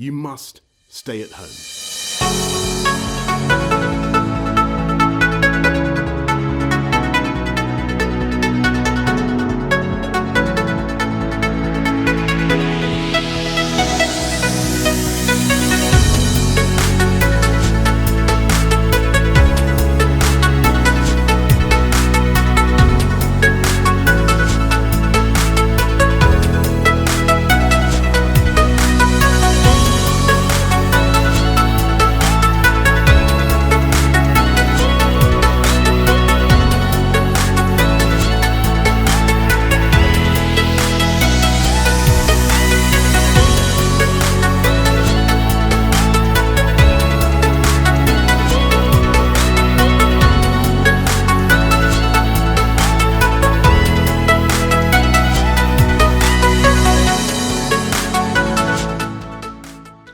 You must stay at home.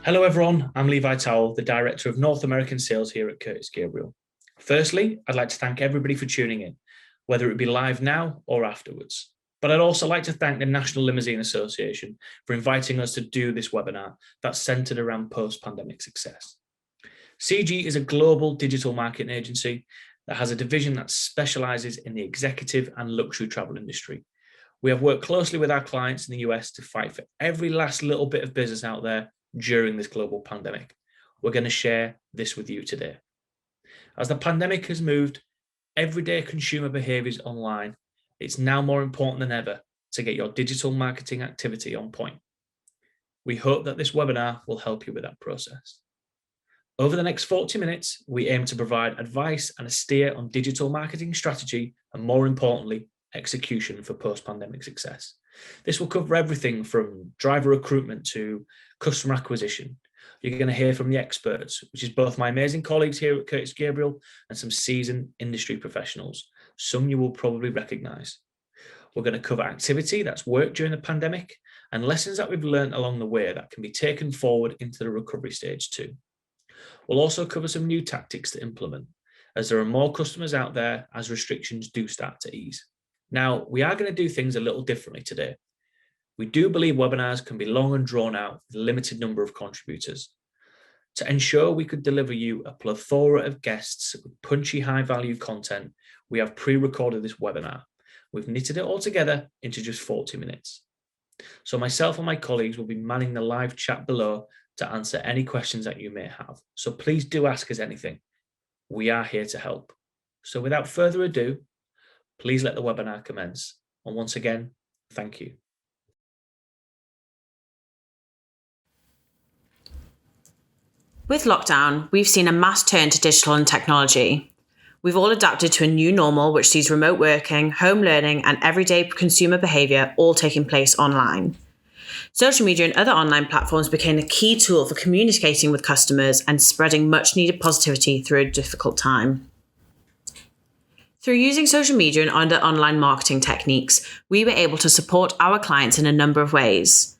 Hello everyone, I'm Levi Towell, the Director of North American Sales here at Gabriel. Firstly, I'd like to thank everybody for tuning in, whether it be live now or afterwards. But I'd also like to thank the National Limousine Association for inviting us to do this webinar that's centered around post-pandemic success. CG is a global digital marketing agency that has a division that specializes in the executive and luxury travel industry. We have worked closely with our clients in the US to fight for every last little bit of business out there during this global pandemic. We're going to share this with you today. As the pandemic has moved everyday consumer behaviors online, it's now more important than ever to get your digital marketing activity on point. We hope that this webinar will help you with that process. Over the next 40 minutes, we aim to provide advice and a steer on digital marketing strategy and, more importantly, execution for post-pandemic success. This will cover everything from driver recruitment to customer acquisition. You're going to hear from the experts, which is both my amazing colleagues here at Curtis Gabriel and some seasoned industry professionals, some you will probably recognize. We're going to cover activity that's worked during the pandemic and lessons that we've learned along the way that can be taken forward into the recovery stage too. We'll also cover some new tactics to implement, as there are more customers out there as restrictions do start to ease. Now, we are going to do things a little differently today. We do believe webinars can be long and drawn out with a limited number of contributors. To ensure we could deliver you a plethora of guests with punchy high-value content, we have pre-recorded this webinar. We've knitted it all together into just 40 minutes. So myself and my colleagues will be manning the live chat below to answer any questions that you may have. So please do ask us anything. We are here to help. So without further ado, please let the webinar commence. And once again, thank you. With lockdown, we've seen a mass turn to digital and technology. We've all adapted to a new normal, which sees remote working, home learning, and everyday consumer behavior all taking place online. Social media and other online platforms became a key tool for communicating with customers and spreading much needed positivity through a difficult time. Through using social media and other online marketing techniques, we were able to support our clients in a number of ways.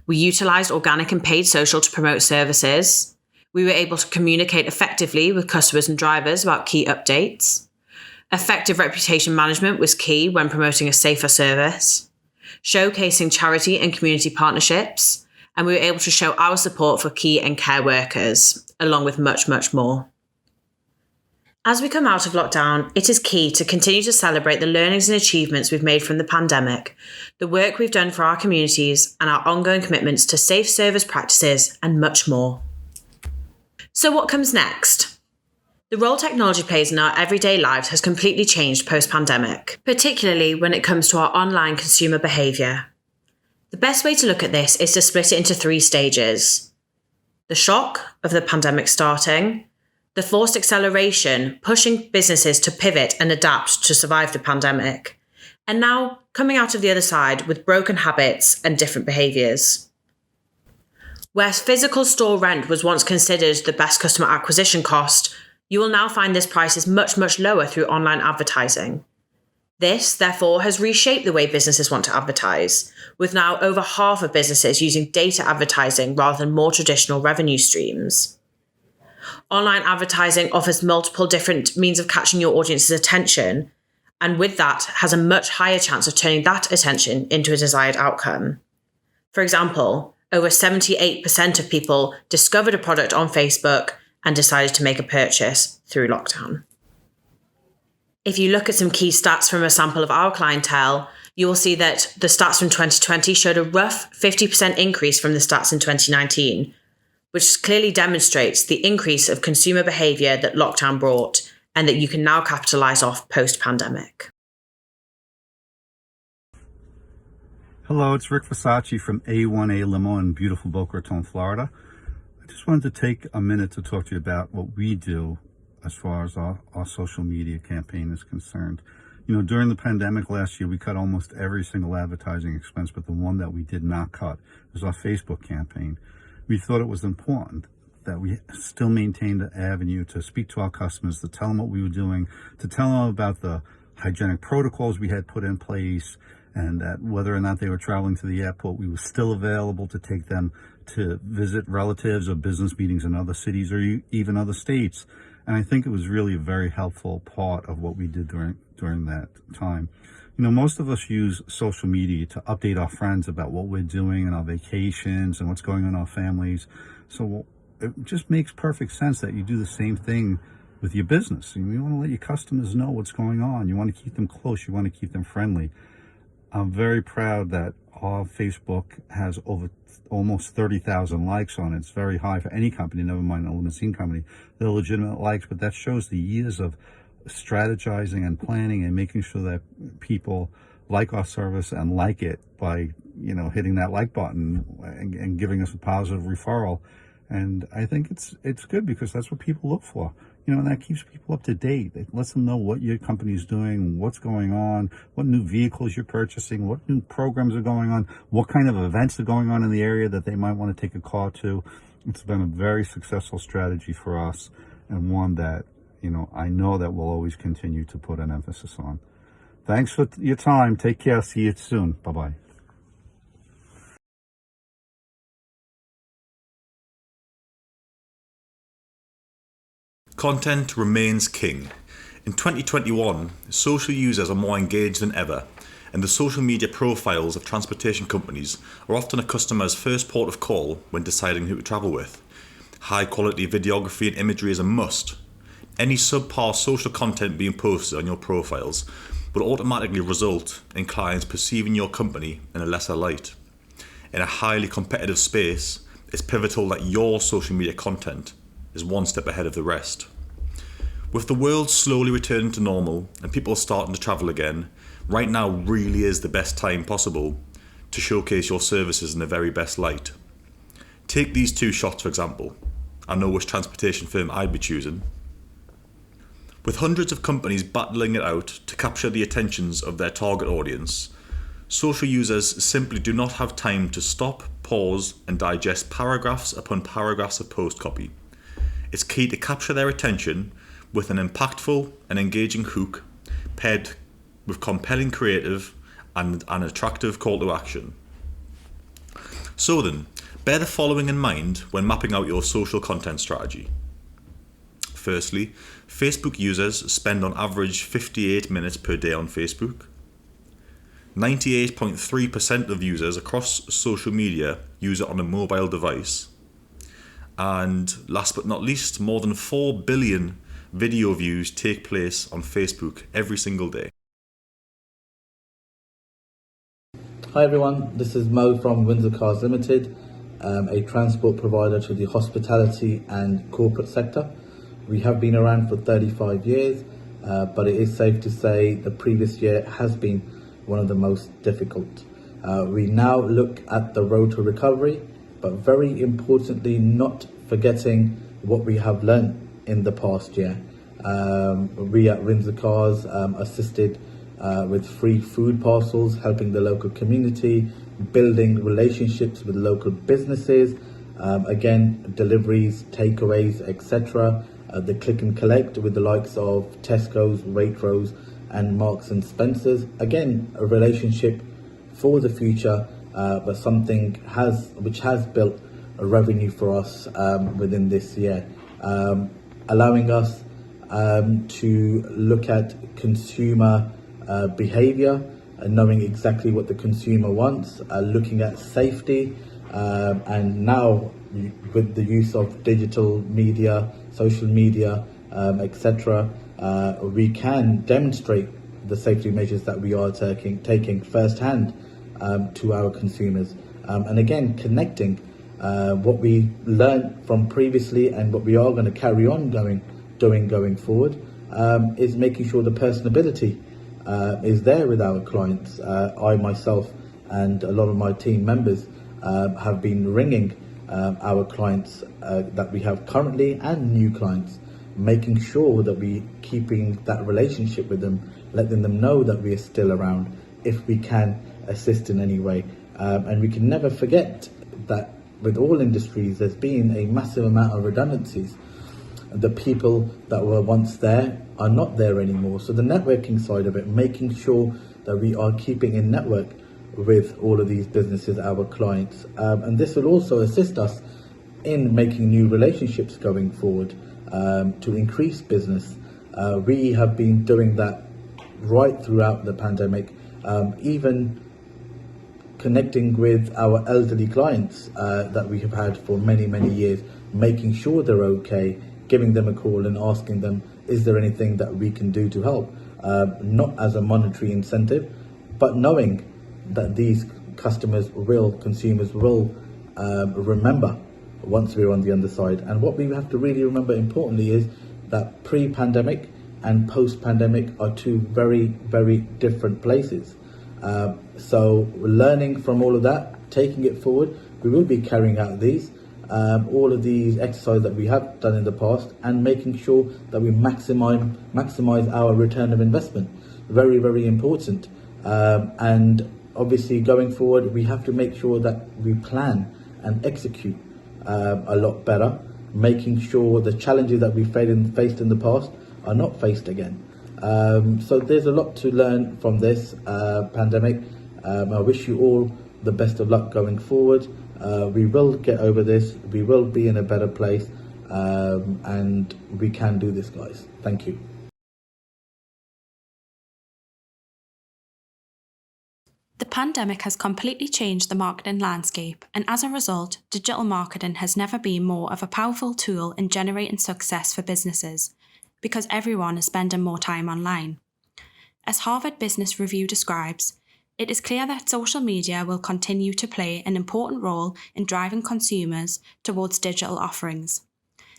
We utilized organic and paid social to promote services. We were able to communicate effectively with customers and drivers about key updates. Effective reputation management was key when promoting a safer service. Showcasing charity and community partnerships. And we were able to show our support for key and care workers, along with much, much more. As we come out of lockdown, it is key to continue to celebrate the learnings and achievements we've made from the pandemic, the work we've done for our communities, and our ongoing commitments to safe service practices and much more. So what comes next? The role technology plays in our everyday lives has completely changed post-pandemic, particularly when it comes to our online consumer behaviour. The best way to look at this is to split it into 3 stages. The shock of the pandemic starting, the forced acceleration, pushing businesses to pivot and adapt to survive the pandemic, and now coming out of the other side with broken habits and different behaviours. Where physical store rent was once considered the best customer acquisition cost, you will now find this price is much, much lower through online advertising. This, therefore, has reshaped the way businesses want to advertise, with now over half of businesses using data advertising rather than more traditional revenue streams. Online advertising offers multiple different means of catching your audience's attention, and with that has a much higher chance of turning that attention into a desired outcome. For example, Over 78% of people discovered a product on Facebook and decided to make a purchase through lockdown. If you look at some key stats from a sample of our clientele, you will see that the stats from 2020 showed a rough 50% increase from the stats in 2019, which clearly demonstrates the increase of consumer behaviour that lockdown brought and that you can now capitalise off post-pandemic. Hello, it's Rick Versace from A1A Limo in beautiful Boca Raton, Florida. I just wanted to take a minute to talk to you about what we do as far as our social media campaign is concerned. You know, during the pandemic last year, we cut almost every single advertising expense, but the one that we did not cut was our Facebook campaign. We thought it was important that we still maintained the avenue to speak to our customers, to tell them what we were doing, to tell them about the hygienic protocols we had put in place, and that whether or not they were traveling to the airport, we were still available to take them to visit relatives or business meetings in other cities or even other states. And I think it was really a very helpful part of what we did during that time. You know, most of us use social media to update our friends about what we're doing and our vacations and what's going on in our families. So it just makes perfect sense that you do the same thing with your business. You want to let your customers know what's going on. You want to keep them close. You want to keep them friendly. I'm very proud that our Facebook has over almost 30,000 likes on it. It's very high for any company, never mind a limousine company. They're legitimate likes, but that shows the years of strategizing and planning and making sure that people like our service and like it by, you know, hitting that like button and giving us a positive referral. And I think it's good because that's what people look for. You know, and that keeps people up to date. It lets them know what your company's doing, what's going on, what new vehicles you're purchasing, what new programs are going on, what kind of events are going on in the area that they might want to take a car to. It's been a very successful strategy for us, and one that, you know, I know that we'll always continue to put an emphasis on. Thanks for your time. Take care. See you soon. Bye-bye. Content remains king. In 2021, social users are more engaged than ever, and the social media profiles of transportation companies are often a customer's first port of call when deciding who to travel with. High quality videography and imagery is a must. Any subpar social content being posted on your profiles will automatically result in clients perceiving your company in a lesser light. In a highly competitive space, it's pivotal that your social media content is one step ahead of the rest. With the world slowly returning to normal and people starting to travel again, right now really is the best time possible to showcase your services in the very best light. Take these two shots for example. I know which transportation firm I'd be choosing. With hundreds of companies battling it out to capture the attentions of their target audience, social users simply do not have time to stop, pause, and digest paragraphs upon paragraphs of post copy. It's key to capture their attention with an impactful and engaging hook paired with compelling creative and an attractive call to action. So then, bear the following in mind when mapping out your social content strategy. Firstly, Facebook users spend on average 58 minutes per day on Facebook. 98.3% of users across social media use it on a mobile device. And last but not least, more than 4 billion video views take place on Facebook every single day. Hi everyone, this is Mo from Windsor Cars Limited, a transport provider to the hospitality and corporate sector. We have been around for 35 years, but it is safe to say the previous year has been one of the most difficult. We now look at the road to recovery, but very importantly, not forgetting what we have learned in the past year. We at Windsor Cars assisted with free food parcels, helping the local community, building relationships with local businesses, again, deliveries, takeaways, etc. The click and collect with the likes of Tesco's, Waitrose and Marks and Spencer's. Again, a relationship for the future, but something which has built a revenue for us within this year, allowing us to look at consumer behavior, knowing exactly what the consumer wants, looking at safety, and now with the use of digital media, social media, etc., we can demonstrate the safety measures that we are taking firsthand to our consumers, and again connecting what we learned from previously and what we are going to carry on going forward, is making sure the personability is there with our clients. I myself and a lot of my team members have been ringing our clients that we have currently and new clients, making sure that we keeping that relationship with them, letting them know that we are still around if we can assist in any way. And we can never forget that with all industries there's been a massive amount of redundancies. The people that were once there are not there anymore. So the networking side of it, making sure that we are keeping in network with all of these businesses, our clients. And this will also assist us in making new relationships going forward to increase business. We have been doing that right throughout the pandemic, even connecting with our elderly clients that we have had for many years, making sure they're okay, giving them a call and asking them, is there anything that we can do to help? Not as a monetary incentive, but knowing that these consumers will remember once we're on the other side. And what we have to really remember importantly is that pre-pandemic and post-pandemic are two very different places. So learning from all of that, taking it forward, we will be carrying out all of these exercises that we have done in the past and making sure that we maximize our return of investment. Very important. And obviously going forward, we have to make sure that we plan and execute a lot better, making sure the challenges that we faced in the past are not faced again. So there's a lot to learn from this pandemic. I wish you all the best of luck going forward. We will get over this. We will be in a better place, and we can do this, guys. Thank you. The pandemic has completely changed the marketing landscape, and as a result, digital marketing has never been more of a powerful tool in generating success for businesses, because everyone is spending more time online. As Harvard Business Review describes, it is clear that social media will continue to play an important role in driving consumers towards digital offerings.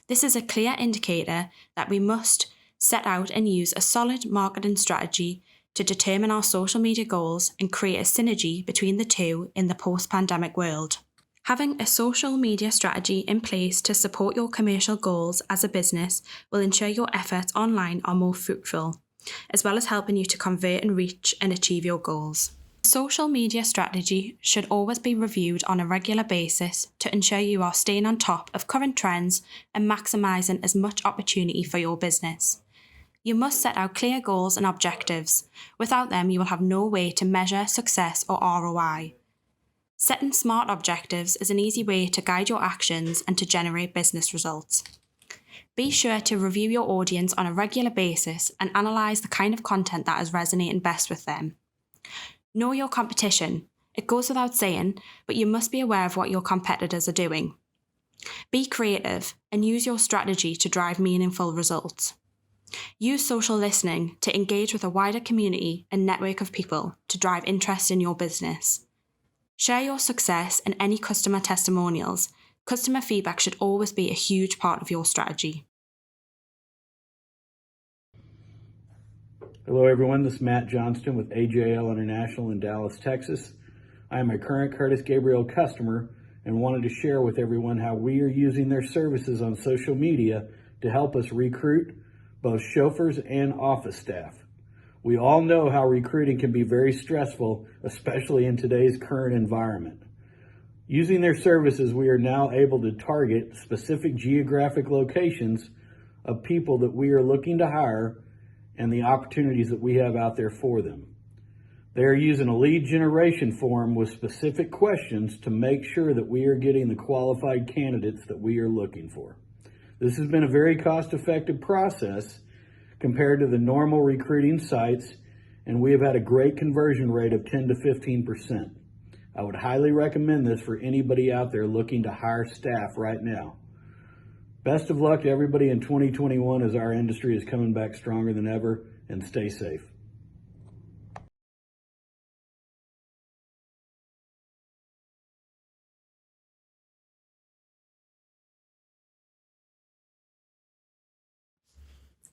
This is a clear indicator that we must set out and use a solid marketing strategy to determine our social media goals and create a synergy between the two in the post-pandemic world. Having a social media strategy in place to support your commercial goals as a business will ensure your efforts online are more fruitful, as well as helping you to convert and reach and achieve your goals. Social media strategy should always be reviewed on a regular basis to ensure you are staying on top of current trends and maximising as much opportunity for your business. You must set out clear goals and objectives. Without them, you will have no way to measure success or ROI. Setting smart objectives is an easy way to guide your actions and to generate business results. Be sure to review your audience on a regular basis and analyse the kind of content that is resonating best with them. Know your competition. It goes without saying, but you must be aware of what your competitors are doing. Be creative and use your strategy to drive meaningful results. Use social listening to engage with a wider community and network of people to drive interest in your business. Share your success and any customer testimonials. Customer feedback should always be a huge part of your strategy. Hello everyone, this is Matt Johnston with AJL International in Dallas, Texas. I am a current Curtis Gabriel customer and wanted to share with everyone how we are using their services on social media to help us recruit both chauffeurs and office staff. We all know how recruiting can be very stressful, especially in today's current environment. Using their services, we are now able to target specific geographic locations of people that we are looking to hire and the opportunities that we have out there for them. They are using a lead generation form with specific questions to make sure that we are getting the qualified candidates that we are looking for. This has been a very cost-effective process compared to the normal recruiting sites, and we have had a great conversion rate of 10 to 15%. I would highly recommend this for anybody out there looking to hire staff right now. Best of luck to everybody in 2021 as our industry is coming back stronger than ever, and stay safe.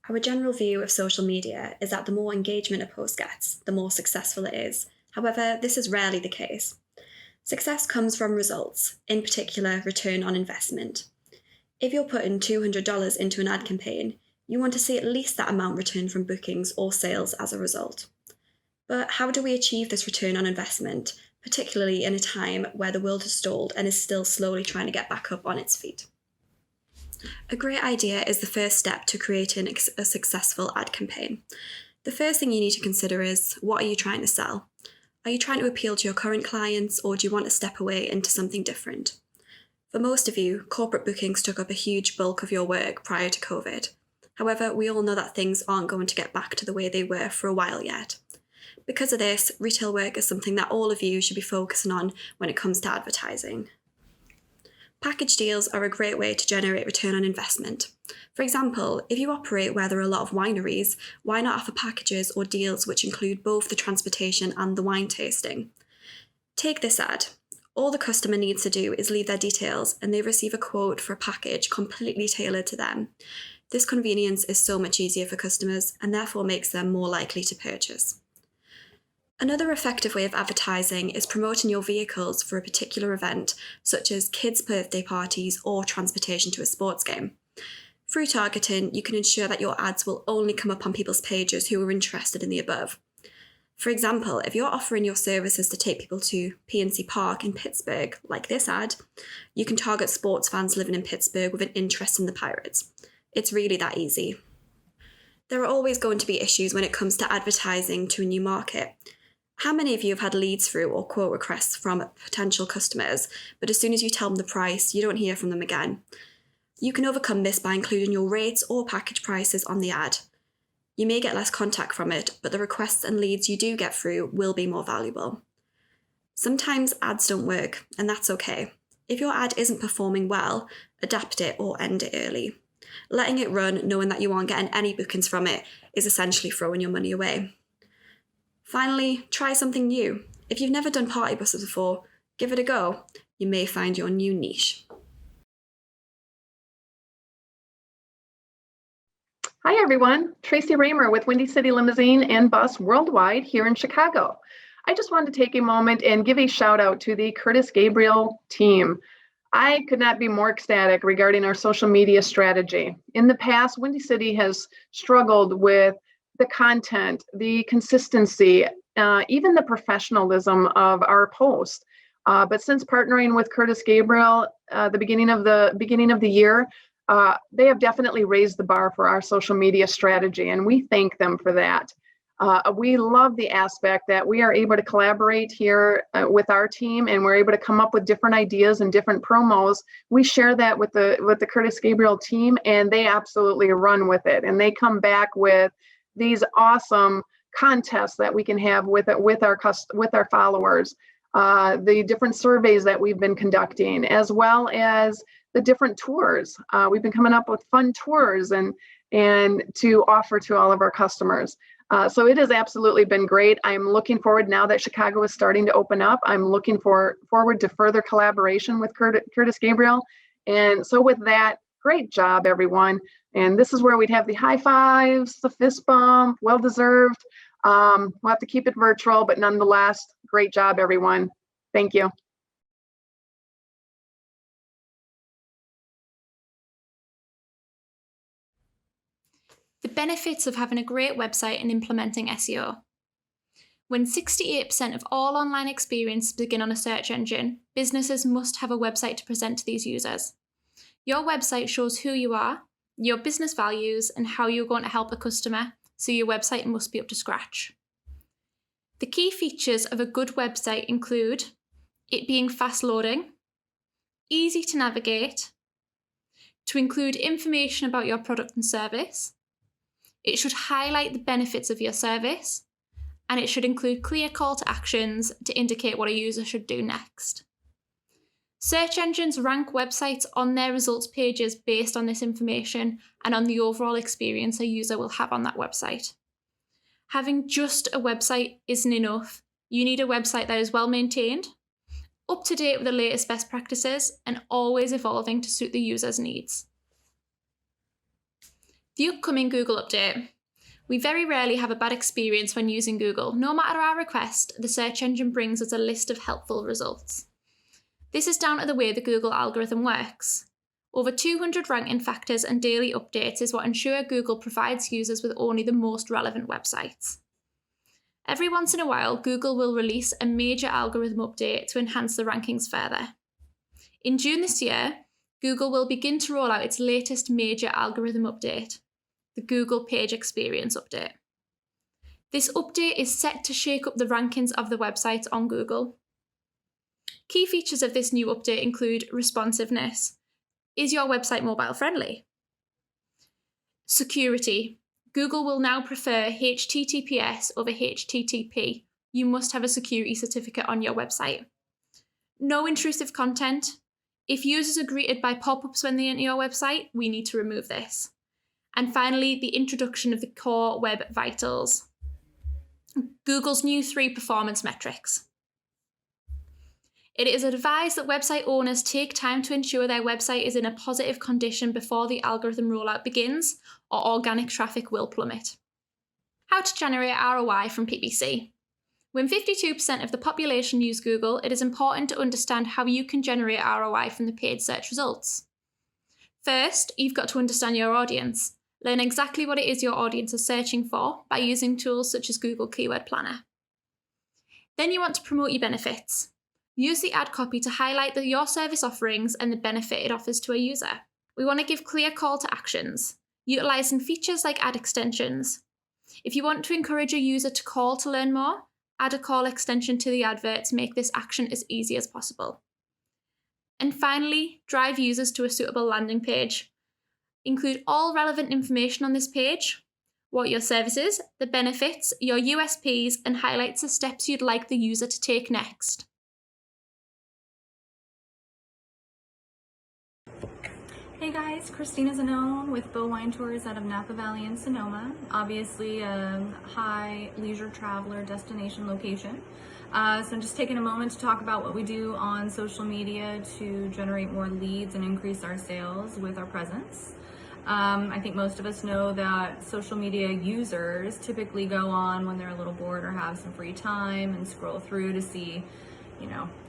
Our general view of social media is that the more engagement a post gets, the more successful it is. However, this is rarely the case. Success comes from results, in particular, return on investment. If you're putting $200 into an ad campaign, you want to see at least that amount returned from bookings or sales as a result. But how do we achieve this return on investment, particularly in a time where the world has stalled and is still slowly trying to get back up on its feet? A great idea is the first step to creating a successful ad campaign. The first thing you need to consider is, what are you trying to sell? Are you trying to appeal to your current clients, or do you want to step away into something different? For most of you, corporate bookings took up a huge bulk of your work prior to COVID. However, we all know that things aren't going to get back to the way they were for a while yet. Because of this, retail work is something that all of you should be focusing on when it comes to advertising. Package deals are a great way to generate return on investment. For example, if you operate where there are a lot of wineries, why not offer packages or deals which include both the transportation and the wine tasting? Take this ad. All the customer needs to do is leave their details and they receive a quote for a package completely tailored to them. This convenience is so much easier for customers and therefore makes them more likely to purchase. Another effective way of advertising is promoting your vehicles for a particular event, such as kids' birthday parties or transportation to a sports game. Through targeting, you can ensure that your ads will only come up on people's pages who are interested in the above. For example, if you're offering your services to take people to PNC Park in Pittsburgh, like this ad, you can target sports fans living in Pittsburgh with an interest in the Pirates. It's really that easy. There are always going to be issues when it comes to advertising to a new market. How many of you have had leads through or quote requests from potential customers, but as soon as you tell them the price, you don't hear from them again? You can overcome this by including your rates or package prices on the ad. You may get less contact from it, but the requests and leads you do get through will be more valuable. Sometimes ads don't work, and that's okay. If your ad isn't performing well, adapt it or end it early. Letting it run, knowing that you aren't getting any bookings from it, is essentially throwing your money away. Finally, try something new. If you've never done party buses before, give it a go. You may find your new niche. Hi everyone, Tracy Raymer with Windy City Limousine and Bus Worldwide here in Chicago. I just wanted to take a moment and give a shout out to the Curtis Gabriel team. I could not be more ecstatic regarding our social media strategy. In the past, Windy City has struggled with the content, the consistency, even the professionalism of our posts. But since partnering with Curtis Gabriel, the beginning of the year, they have definitely raised the bar for our social media strategy, and we thank them for that. We love the aspect that we are able to collaborate here with our team, and we're able to come up with different ideas and different promos. We share that with the Curtis Gabriel team, and they absolutely run with it, and they come back with these awesome contests that we can have with our followers, the different surveys that we've been conducting, as well as the different tours. We've been coming up with fun tours and to offer to all of our customers. So it has absolutely been great. I'm looking forward, now that Chicago is starting to open up, I'm looking forward to further collaboration with Curtis Gabriel. And so with that, great job, everyone. And this is where we'd have the high fives, the fist bump, well-deserved. We'll have to keep it virtual, but nonetheless, great job, everyone. Thank you. The benefits of having a great website and implementing SEO. When 68% of all online experiences begin on a search engine, businesses must have a website to present to these users. Your website shows who you are, your business values, and how you're going to help a customer, so your website must be up to scratch. The key features of a good website include it being fast loading, easy to navigate, to include information about your product and service. It should highlight the benefits of your service, and it should include clear call to actions to indicate what a user should do next. Search engines rank websites on their results pages based on this information and on the overall experience a user will have on that website. Having just a website isn't enough. You need a website that is well maintained, up to date with the latest best practices, and always evolving to suit the user's needs. The upcoming Google update. We very rarely have a bad experience when using Google. No matter our request, the search engine brings us a list of helpful results. This is down to the way the Google algorithm works. Over 200 ranking factors and daily updates is what ensure Google provides users with only the most relevant websites. Every once in a while, Google will release a major algorithm update to enhance the rankings further. In June this year, Google will begin to roll out its latest major algorithm update, the Google Page Experience Update. This update is set to shake up the rankings of the websites on Google. Key features of this new update include responsiveness. Is your website mobile friendly? Security. Google will now prefer HTTPS over HTTP. You must have a security certificate on your website. No intrusive content. If users are greeted by pop-ups when they enter your website, we need to remove this. And finally, the introduction of the core Web Vitals. Google's new 3 performance metrics. It is advised that website owners take time to ensure their website is in a positive condition before the algorithm rollout begins, or organic traffic will plummet. How to generate ROI from PPC. When 52% of the population use Google, it is important to understand how you can generate ROI from the paid search results. First, you've got to understand your audience. Learn exactly what it is your audience is searching for by using tools such as Google Keyword Planner. Then you want to promote your benefits. Use the ad copy to highlight your service offerings and the benefit it offers to a user. We want to give clear call to actions, utilising features like ad extensions. If you want to encourage a user to call to learn more, add a call extension to the advert to make this action as easy as possible. And finally, drive users to a suitable landing page. Include all relevant information on this page, what your service is, the benefits, your USPs, and highlights the steps you'd like the user to take next. Hey guys, Christina Zanone with Bowwine Tours out of Napa Valley in Sonoma. Obviously a high leisure traveler destination location. So I'm just taking a moment to talk about what we do on social media to generate more leads and increase our sales with our presence. I think most of us know that social media users typically go on when they're a little bored or have some free time and scroll through to see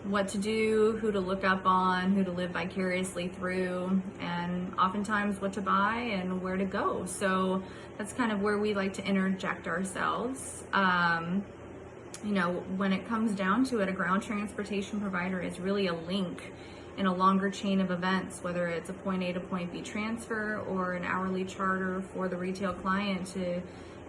what to do, who to look up on, who to live vicariously through, and oftentimes what to buy and where to go. So that's kind of where we like to interject ourselves. When it comes down to it, a ground transportation provider is really a link in a longer chain of events, whether it's a point A to point B transfer or an hourly charter for the retail client to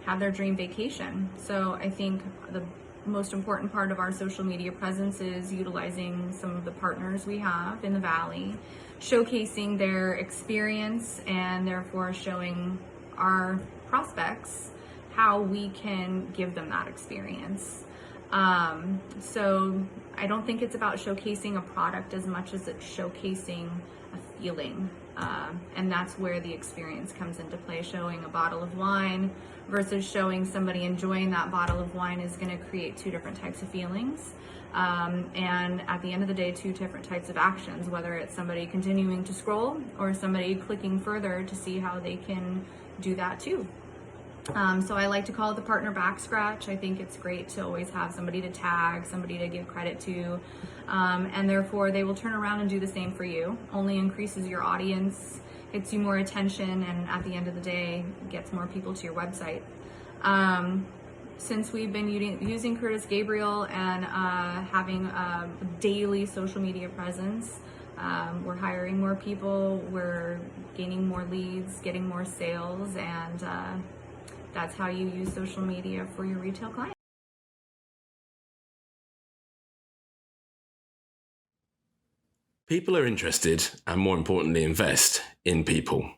have their dream vacation. So I think the most important part of our social media presence is utilizing some of the partners we have in the Valley, showcasing their experience and therefore showing our prospects how we can give them that experience. So I don't think it's about showcasing a product as much as it's showcasing a feeling. And that's where the experience comes into play. Showing a bottle of wine versus showing somebody enjoying that bottle of wine is going to create 2 different types of feelings. And at the end of the day, 2 different types of actions, whether it's somebody continuing to scroll or somebody clicking further to see how they can do that too. So I like to call it the partner back scratch. I think it's great to always have somebody to tag, somebody to give credit to, and therefore they will turn around and do the same for you. Only increases your audience, gets you more attention, and at the end of the day, gets more people to your website. Since we've been using Curtis Gabriel and having a daily social media presence, we're hiring more people, we're gaining more leads, getting more sales, and that's how you use social media for your retail clients. People are interested and, more importantly, invest in people.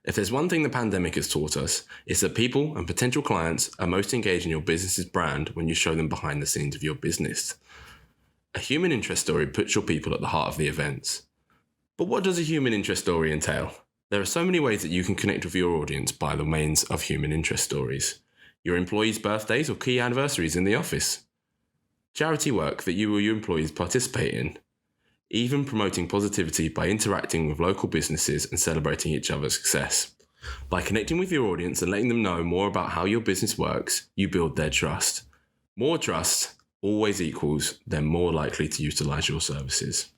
If there's one thing the pandemic has taught us, it's that people and potential clients are most engaged in your business's brand when you show them behind the scenes of your business. A human interest story puts your people at the heart of the events. But what does a human interest story entail? There are so many ways that you can connect with your audience by the means of human interest stories. Your employees' birthdays or key anniversaries in the office. Charity work that you or your employees participate in. Even promoting positivity by interacting with local businesses and celebrating each other's success. By connecting with your audience and letting them know more about how your business works, you build their trust. More trust always equals them more likely to utilize your services.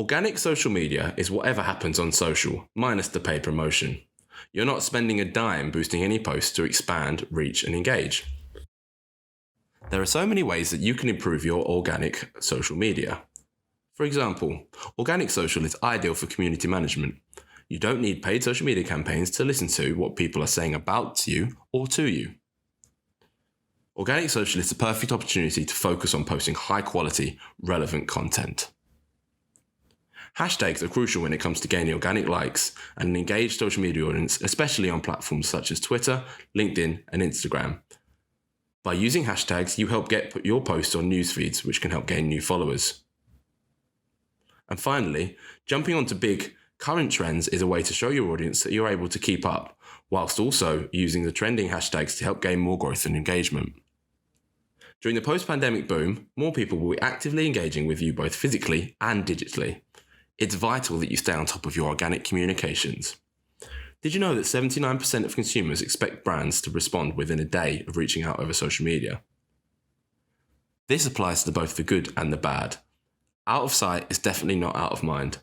Organic social media is whatever happens on social, minus the paid promotion. You're not spending a dime boosting any posts to expand, reach, and engage. There are so many ways that you can improve your organic social media. For example, organic social is ideal for community management. You don't need paid social media campaigns to listen to what people are saying about you or to you. Organic social is the perfect opportunity to focus on posting high quality, relevant content. Hashtags are crucial when it comes to gaining organic likes and an engaged social media audience, especially on platforms such as Twitter, LinkedIn, and Instagram. By using hashtags, you help get your posts on news feeds, which can help gain new followers. And finally, jumping onto big current trends is a way to show your audience that you're able to keep up, whilst also using the trending hashtags to help gain more growth and engagement. During the post-pandemic boom, more people will be actively engaging with you both physically and digitally. It's vital that you stay on top of your organic communications. Did you know that 79% of consumers expect brands to respond within a day of reaching out over social media? This applies to both the good and the bad. Out of sight is definitely not out of mind.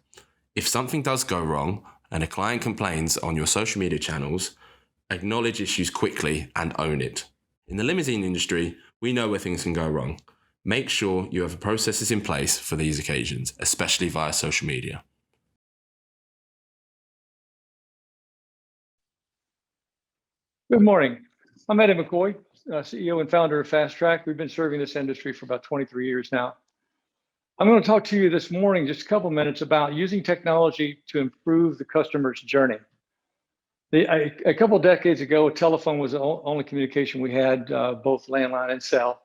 If something does go wrong and a client complains on your social media channels, acknowledge issues quickly and own it. In the limousine industry, we know where things can go wrong. Make sure you have processes in place for these occasions, especially via social media. Good morning. I'm Eddie McCoy, CEO and founder of Fast Track. We've been serving this industry for about 23 years now. I'm going to talk to you this morning, just a couple minutes, about using technology to improve the customer's journey. A couple of decades ago, a telephone was the only communication we had, both landline and cell,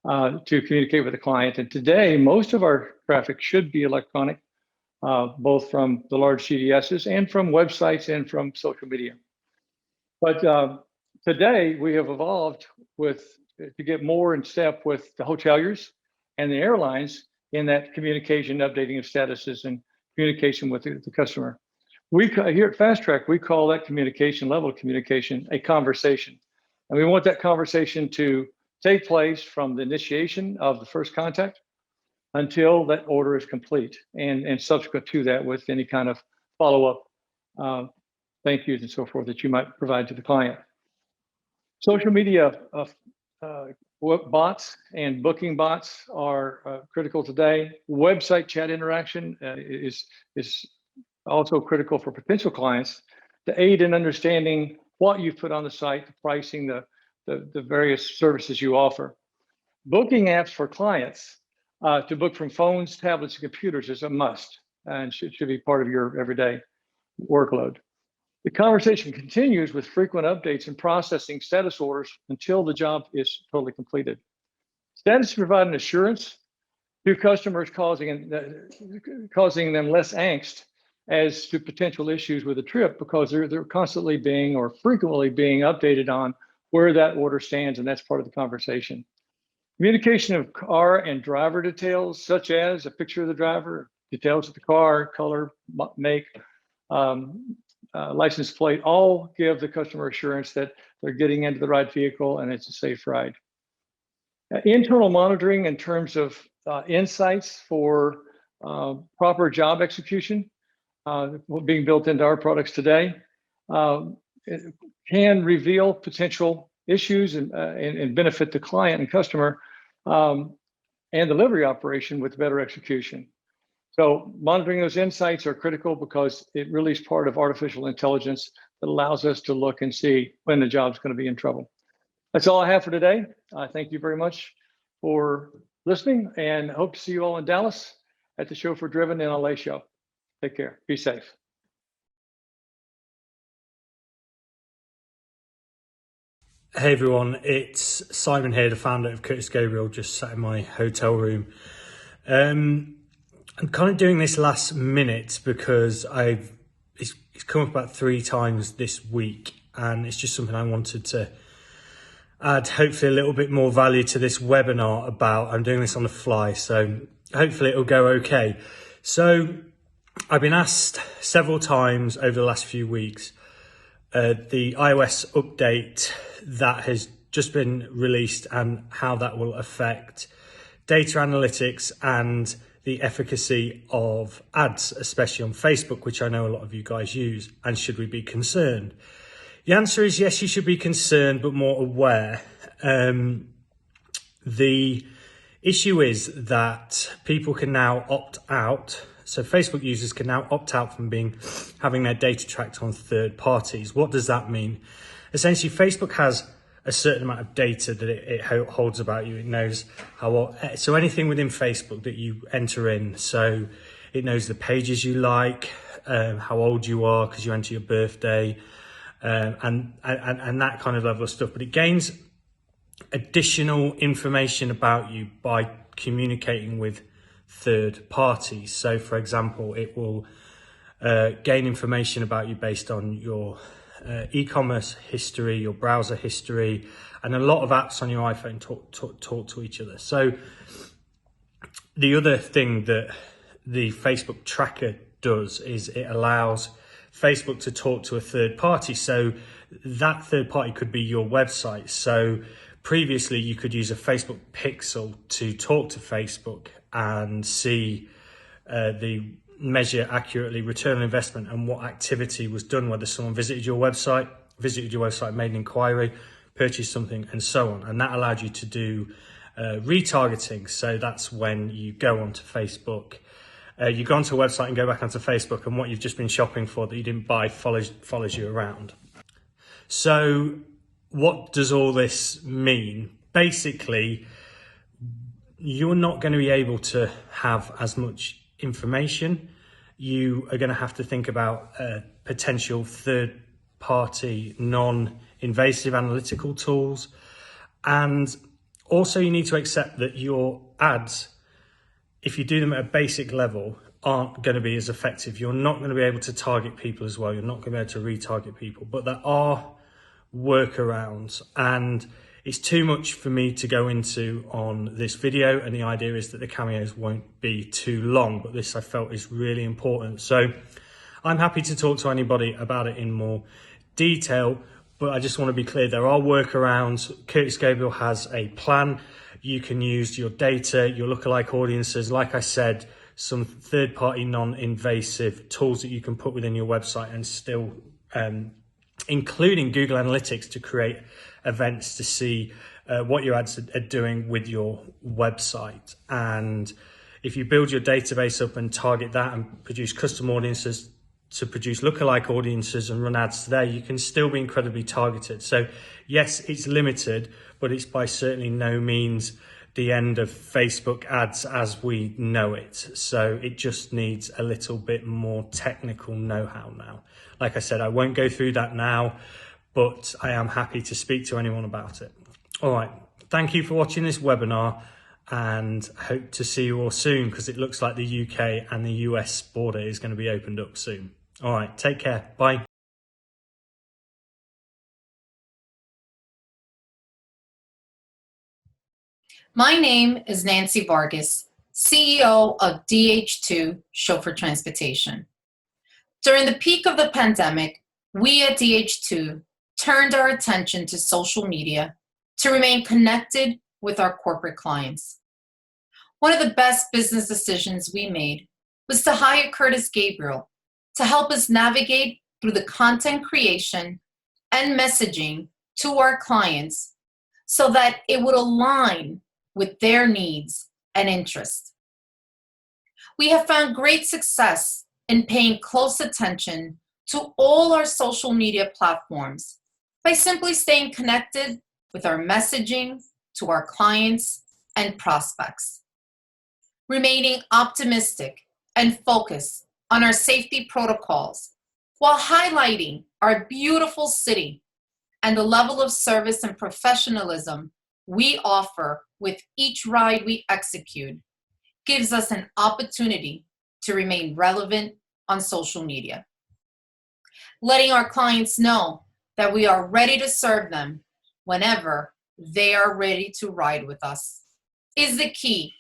to communicate with the client. And today, most of our traffic should be electronic, both from the large CDSs and from websites and from social media. But today, we have evolved to get more in step with the hoteliers and the airlines in that communication, updating of statuses, and communication with the customer. Here at Fast Track, we call that communication, level of communication, a conversation. And we want that conversation to take place from the initiation of the first contact until that order is complete, and subsequent to that with any kind of follow-up thank yous and so forth that you might provide to the client. Social media bots and booking bots are critical today. Website chat interaction is also critical for potential clients to aid in understanding what you've put on the site, the pricing, the various services you offer. Booking apps for clients to book from phones, tablets, and computers is a must and should be part of your everyday workload. The conversation continues with frequent updates and processing status orders until the job is totally completed. Status provide an assurance to customers, causing them less angst as to potential issues with the trip, because they're constantly being or frequently being updated on where that order stands, and that's part of the conversation. Communication of car and driver details, such as a picture of the driver, details of the car, color, make, license plate, all give the customer assurance that they're getting into the right vehicle and it's a safe ride. Internal monitoring in terms of insights for proper job execution, being built into our products today, it can reveal potential issues and benefit the client and customer and delivery operation with better execution. So monitoring those insights are critical because it really is part of artificial intelligence that allows us to look and see when the job's going to be in trouble. That's all I have for today. I thank you very much for listening and hope to see you all in Dallas at the Show for Driven and LA show. Take care. Be safe. Hey everyone, it's Simon here, the founder of Curtis Gabriel, just sat in my hotel room. I'm kind of doing this last minute because it's come up about 3 times this week, and it's just something I wanted to add hopefully a little bit more value to this webinar about. I'm doing this on the fly, so hopefully it'll go okay. So I've been asked several times over the last few weeks, the iOS update that has just been released and how that will affect data analytics and the efficacy of ads, especially on Facebook, which I know a lot of you guys use, and should we be concerned? The answer is yes, you should be concerned, but more aware. The issue is that people can now opt out. So Facebook users can now opt out from having their data tracked on third parties. What does that mean? Essentially, Facebook has a certain amount of data that it holds about you. It knows so anything within Facebook that you enter in. So it knows the pages you like, how old you are because you enter your birthday, and that kind of level of stuff. But it gains additional information about you by communicating with third parties. So for example, it will gain information about you based on your e-commerce history, your browser history, and a lot of apps on your iPhone talk to each other. So the other thing that the Facebook tracker does is it allows Facebook to talk to a third party. So that third party could be your website. So previously you could use a Facebook pixel to talk to Facebook and see the measure accurately return on investment and what activity was done, whether someone visited your website, made an inquiry, purchased something, and so on. And that allowed you to do retargeting. So that's when you go onto Facebook, you go onto a website and go back onto Facebook, and what you've just been shopping for that you didn't buy follows you around. So what does all this mean? Basically, you're not going to be able to have as much information. You are going to have to think about potential third-party, non-invasive analytical tools. And also you need to accept that your ads, if you do them at a basic level, aren't going to be as effective. You're not going to be able to target people as well. You're not going to be able to retarget people. But there are workarounds, and it's too much for me to go into on this video, and the idea is that the cameos won't be too long, but this I felt is really important. So I'm happy to talk to anybody about it in more detail, but I just want to be clear, there are workarounds. Curtis Gabriel has a plan. You can use your data, your lookalike audiences, like I said, some third-party non-invasive tools that you can put within your website, and still including Google Analytics to create events to see what your ads are doing with your website. And if you build your database up and target that and produce custom audiences to produce lookalike audiences and run ads there, you can still be incredibly targeted. So yes, it's limited, but it's by certainly no means the end of Facebook ads as we know it. So it just needs a little bit more technical know-how now. Like I said, I won't go through that now, but I am happy to speak to anyone about it. All right, thank you for watching this webinar, and hope to see you all soon, because it looks like the UK and the US border is going to be opened up soon. All right, take care. Bye. My name is Nancy Vargas, CEO of DH2 Chauffeur Transportation. During the peak of the pandemic, we at DH2 turned our attention to social media to remain connected with our corporate clients. One of the best business decisions we made was to hire Curtis Gabriel to help us navigate through the content creation and messaging to our clients so that it would align with their needs and interests. We have found great success in paying close attention to all our social media platforms by simply staying connected with our messaging to our clients and prospects. Remaining optimistic and focused on our safety protocols while highlighting our beautiful city and the level of service and professionalism we offer with each ride we execute gives us an opportunity to remain relevant on social media. Letting our clients know that we are ready to serve them whenever they are ready to ride with us is the key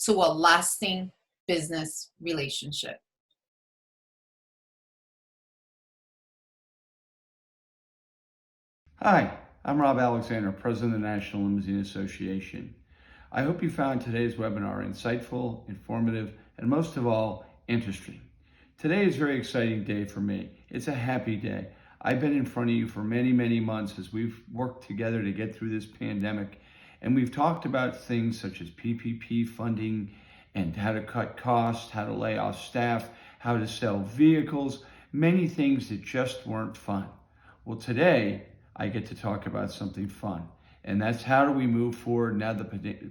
to a lasting business relationship. Hi, I'm Rob Alexander, President of the National Limousine Association. I hope you found today's webinar insightful, informative, and most of all, interesting. Today is a very exciting day for me. It's a happy day. I've been in front of you for many, many months as we've worked together to get through this pandemic, and we've talked about things such as PPP funding and how to cut costs, how to lay off staff, how to sell vehicles, many things that just weren't fun. Well, today, I get to talk about something fun, and that's how do we move forward now the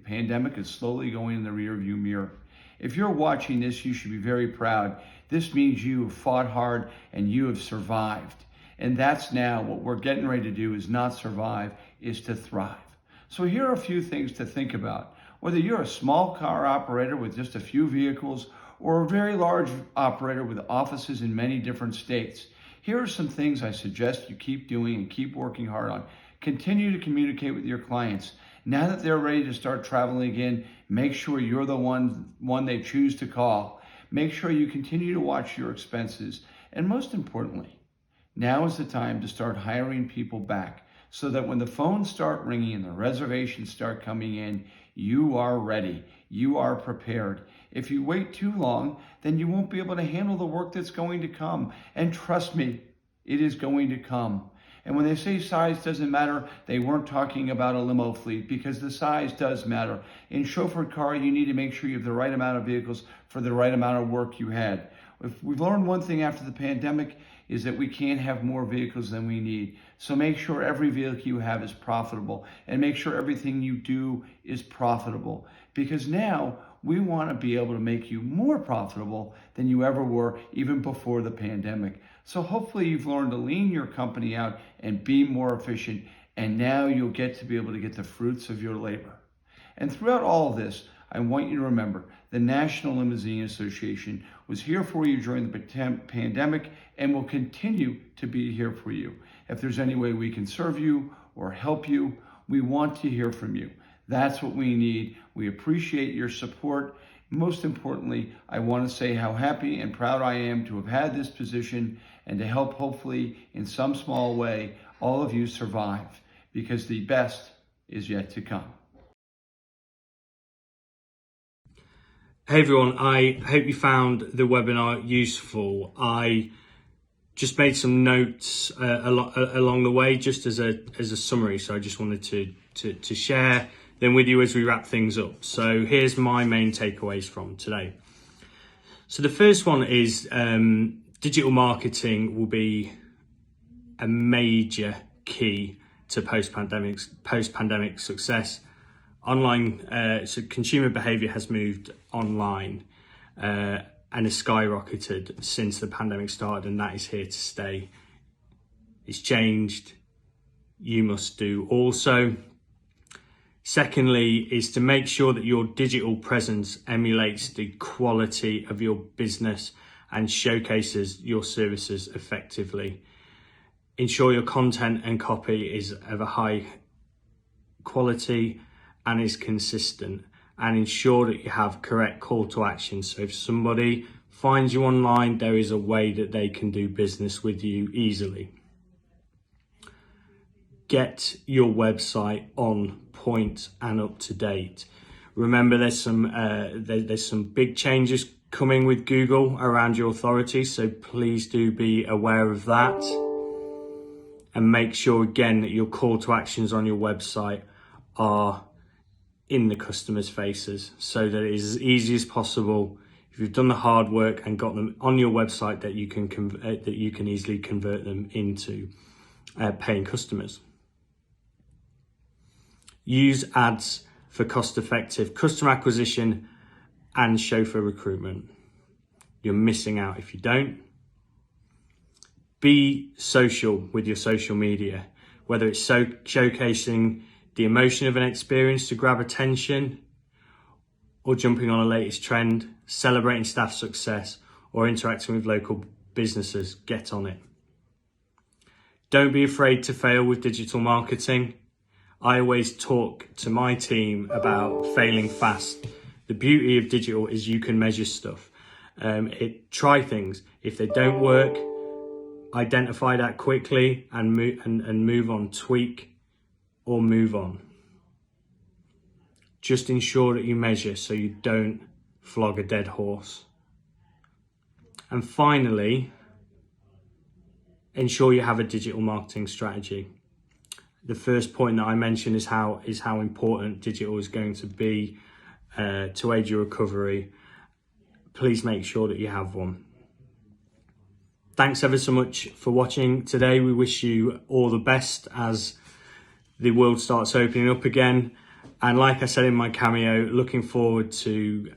pandemic is slowly going in the rearview mirror. If you're watching this, you should be very proud. This means you have fought hard and you have survived. And that's now what we're getting ready to do, is not survive, is to thrive. So here are a few things to think about. Whether you're a small car operator with just a few vehicles or a very large operator with offices in many different states, here are some things I suggest you keep doing and keep working hard on. Continue to communicate with your clients. Now that they're ready to start traveling again, make sure you're the one they choose to call. Make sure you continue to watch your expenses. And most importantly, now is the time to start hiring people back so that when the phones start ringing and the reservations start coming in, you are ready. You are prepared. If you wait too long, then you won't be able to handle the work that's going to come. And trust me, it is going to come. And when they say size doesn't matter, they weren't talking about a limo fleet, because the size does matter. In chauffeured car, you need to make sure you have the right amount of vehicles for the right amount of work you had. If we've learned one thing after the pandemic, is that we can't have more vehicles than we need. So make sure every vehicle you have is profitable, and make sure everything you do is profitable, because now we want to be able to make you more profitable than you ever were even before the pandemic. So hopefully you've learned to lean your company out and be more efficient, and now you'll get to be able to get the fruits of your labor. And throughout all of this, I want you to remember the National Limousine Association was here for you during the pandemic and will continue to be here for you. If there's any way we can serve you or help you, we want to hear from you. That's what we need. We appreciate your support. Most importantly, I want to say how happy and proud I am to have had this position and to help, hopefully, in some small way, all of you survive, because the best is yet to come. Hey everyone, I hope you found the webinar useful. I just made some notes along the way, just as a summary, so I just wanted to share them with you as we wrap things up. So here's my main takeaways from today. So the first one is digital marketing will be a major key to post-pandemic success. Online, so consumer behavior has moved online and has skyrocketed since the pandemic started, and that is here to stay. It's changed. You must do also. Secondly, is to make sure that your digital presence emulates the quality of your business and showcases your services effectively. Ensure your content and copy is of a high quality and is consistent, and ensure that you have correct call to action. So if somebody finds you online, there is a way that they can do business with you easily. Get your website on point and up to date. Remember, there's some big changes coming with Google around your authority, so please do be aware of that. And make sure again that your call to actions on your website are in the customer's faces, so that it is as easy as possible, if you've done the hard work and got them on your website, that you can easily convert them into paying customers. Use ads for cost-effective customer acquisition and chauffeur recruitment. You're missing out if you don't. Be social with your social media. whether it's showcasing the emotion of an experience to grab attention, or jumping on a latest trend, celebrating staff success, or interacting with local businesses. Get on it. Don't be afraid to fail with digital marketing. I always talk to my team about failing fast. The beauty of digital is you can measure stuff. Try things. If they don't work, identify that quickly and move on. Tweak or move on. Just ensure that you measure so you don't flog a dead horse. And finally, ensure you have a digital marketing strategy. The first point that I mentioned is how important digital is going to be to aid your recovery. Please make sure that you have one. Thanks ever so much for watching today. We wish you all the best as the world starts opening up again. And like I said in my cameo, looking forward to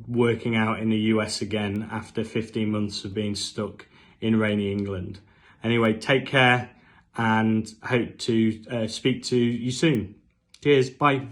working out in the US again after 15 months of being stuck in rainy England. Anyway, take care and hope to speak to you soon. Cheers, bye.